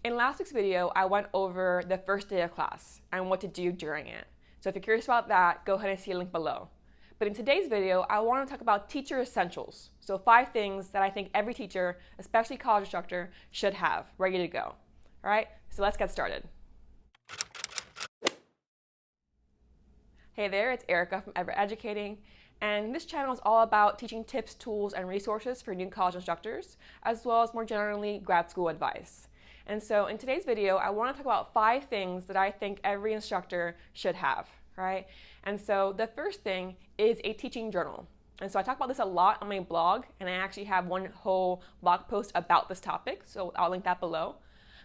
In last week's video, I went over the first day of class and what to do during it. So if you're curious about that, go ahead and see a link below. But in today's video, I want to talk about teacher essentials. So 5 things that I think every teacher, especially college instructor, should have ready to go. All right, so let's get started. Hey there, it's Erica from Ever Educating, and this channel is all about teaching tips, tools, and resources for new college instructors, as well as more generally grad school advice. And so in today's video, I want to talk about 5 things that I think every instructor should have, right? And so the first thing is a teaching journal. And so I talk about this a lot on my blog, and I actually have one whole blog post about this topic, so I'll link that below.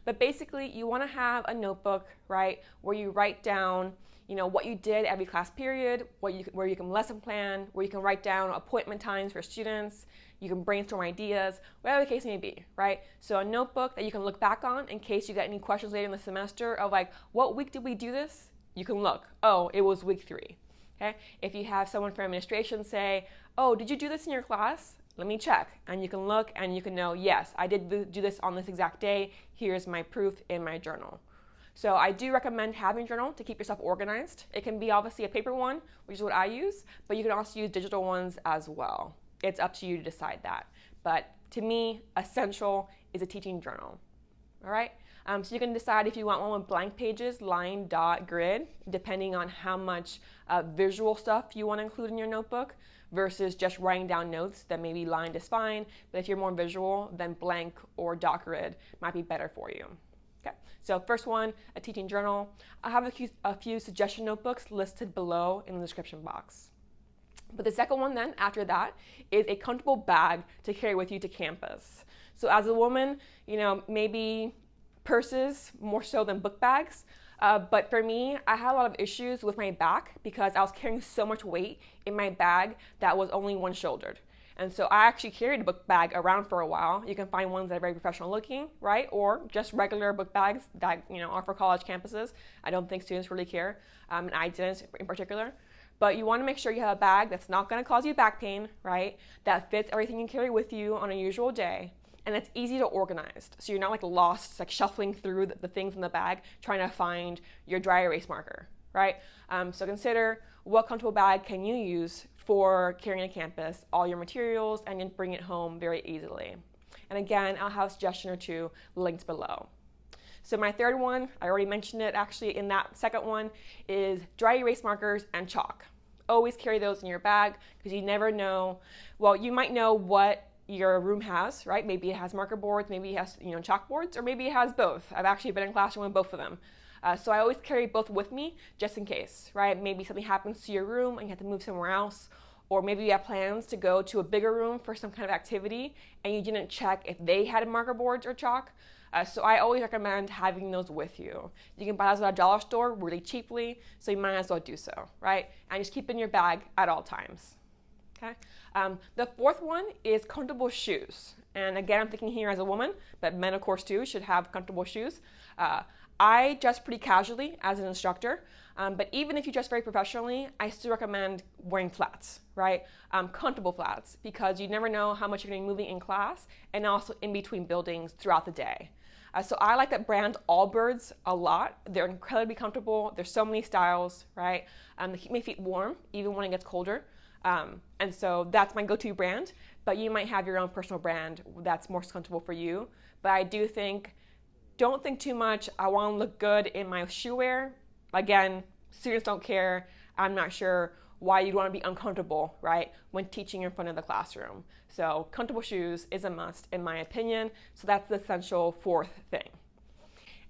But basically, you want to have a notebook, right, where you write down what you did every class period, where you can lesson plan, where you can write down appointment times for students, you can brainstorm ideas, whatever the case may be, right? So a notebook that you can look back on in case you get any questions later in the semester of like, what week did we do this? You can look, oh, it was week 3, okay? If you have someone from administration say, oh, did you do this in your class? Let me check. And you can look and you can know, yes, I did do this on this exact day. Here's my proof in my journal. So I do recommend having a journal to keep yourself organized. It can be obviously a paper one, which is what I use, but you can also use digital ones as well. It's up to you to decide that. But to me, essential is a teaching journal. All right? So you can decide if you want one with blank pages, line, dot, grid, depending on how much visual stuff you want to include in your notebook versus just writing down notes that maybe lined is fine. But if you're more visual, then blank or dot grid might be better for you. Okay, so first one, a teaching journal. I have a few suggestion notebooks listed below in the description box. But the second one then, after that, is a comfortable bag to carry with you to campus. So as a woman, maybe purses more so than book bags. But for me, I had a lot of issues with my back because I was carrying so much weight in my bag that was only one-shouldered. And so I actually carried a book bag around for a while. You can find ones that are very professional looking, right? Or just regular book bags that are for college campuses. I don't think students really care, and I didn't in particular. But you want to make sure you have a bag that's not going to cause you back pain, right? That fits everything you carry with you on a usual day, and it's easy to organize. So you're not like lost, like shuffling through the things in the bag, trying to find your dry erase marker, right? So consider what comfortable bag can you use for carrying to campus, all your materials, and then bring it home very easily. And again, I'll have a suggestion or 2 linked below. So my third one, I already mentioned it actually in that second one, is dry erase markers and chalk. Always carry those in your bag because you never know, well, you might know what your room has, right? Maybe it has marker boards, maybe it has chalkboards, or maybe it has both. I've actually been in classroom with both of them. So I always carry both with me just in case, right? Maybe something happens to your room and you have to move somewhere else, or maybe you have plans to go to a bigger room for some kind of activity and you didn't check if they had marker boards or chalk. So I always recommend having those with you. You can buy those at a dollar store really cheaply, so you might as well do so, right? And just keep it in your bag at all times. Okay. The fourth one is comfortable shoes. And again, I'm thinking here as a woman, but men of course too should have comfortable shoes. I dress pretty casually as an instructor, but even if you dress very professionally, I still recommend wearing flats, right? Comfortable flats, because you never know how much you're going to be moving in class and also in between buildings throughout the day. So I like that brand Allbirds a lot. They're incredibly comfortable. There's so many styles, right? They keep my feet warm even when it gets colder. And so that's my go-to brand, but you might have your own personal brand that's more comfortable for you. But I do think, don't think too much. I want to look good in my shoe wear. Again, students don't care. I'm not sure why you'd want to be uncomfortable, right, when teaching in front of the classroom. So comfortable shoes is a must in my opinion. So that's the essential 4th thing.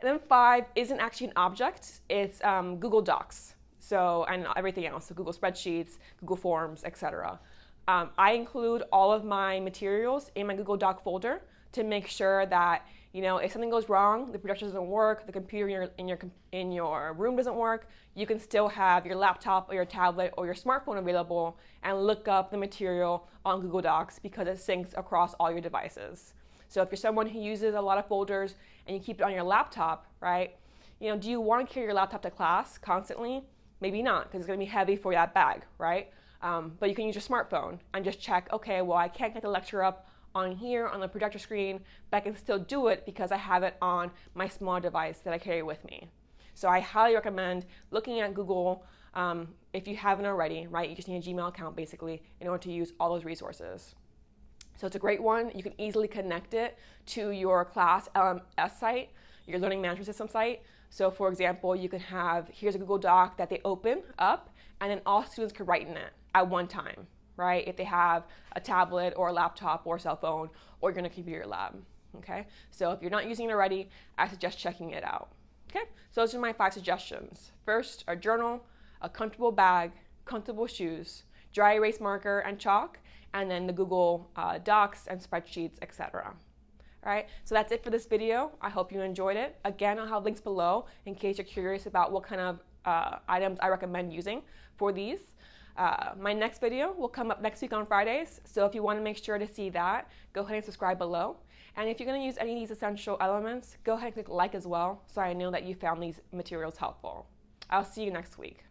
And then 5 isn't actually an object. It's Google Docs. So, and everything else, so Google Spreadsheets, Google Forms, etc. I include all of my materials in my Google Doc folder to make sure that if something goes wrong, the projector doesn't work, the computer in your room doesn't work, you can still have your laptop or your tablet or your smartphone available and look up the material on Google Docs because it syncs across all your devices. So if you're someone who uses a lot of folders and you keep it on your laptop, right? Do you want to carry your laptop to class constantly? Maybe not, because it's going to be heavy for that bag, right? But you can use your smartphone and just check, okay, well, I can't get the lecture up on here on the projector screen, but I can still do it because I have it on my small device that I carry with me. So I highly recommend looking at Google if you haven't already, right? You just need a Gmail account basically in order to use all those resources. So it's a great one. You can easily connect it to your class LMS site, your learning management system site. So for example, you can have, here's a Google Doc that they open up, and then all students can write in it at one time, right? If they have a tablet or a laptop or a cell phone, or you're in a computer lab, okay? So if you're not using it already, I suggest checking it out, okay? So those are my 5 suggestions. First, a journal, a comfortable bag, comfortable shoes, dry erase marker and chalk, and then the Google Docs and spreadsheets, etc. All right, so that's it for this video. I hope you enjoyed it. Again, I'll have links below in case you're curious about what kind of items I recommend using for these. My next video will come up next week on Fridays, so if you want to make sure to see that, go ahead and subscribe below. And if you're going to use any of these essential elements, go ahead and click like as well, so I know that you found these materials helpful. I'll see you next week.